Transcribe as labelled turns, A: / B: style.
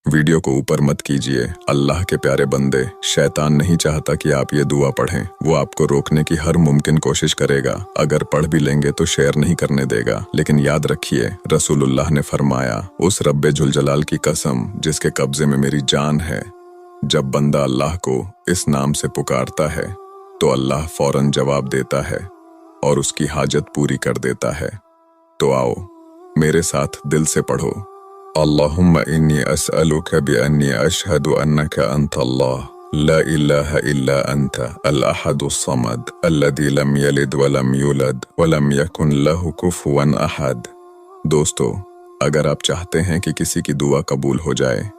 A: Video को ऊपर मत कीजिए। अल्लाह के प्यारे बंदे, शैतान नहीं चाहता कि आप ये दुआ पढ़ें। वो आपको रोकने की हर मुमकिन कोशिश करेगा। अगर पढ़ भी लेंगे तो शेयर नहीं करने देगा। लेकिन याद रखिए, रसूलुल्लाह ने फरमाया, उस रब्बे जुल जलाल की कसम जिसके कब्जे में मेरी जान है, जब बंदा अल्लाह को इस नाम से पुकारता है तो अल्लाह फौरन जवाब देता है और उसकी हाजत पूरी कर देता है। तो आओ मेरे साथ दिल से पढ़ो, अल्लाहुम्मा इन्नी अस्अलुका बिअन्नी अशहदु अन्नका अंतल्लाह ला इलाहा इल्ला अंता अल अहदुस समद अल्लज़ी लम यलिद वलम यूलद वलम यकुन लहु कुफुवन अहद। दोस्तों, अगर आप चाहते हैं कि किसी की दुआ कबूल हो जाए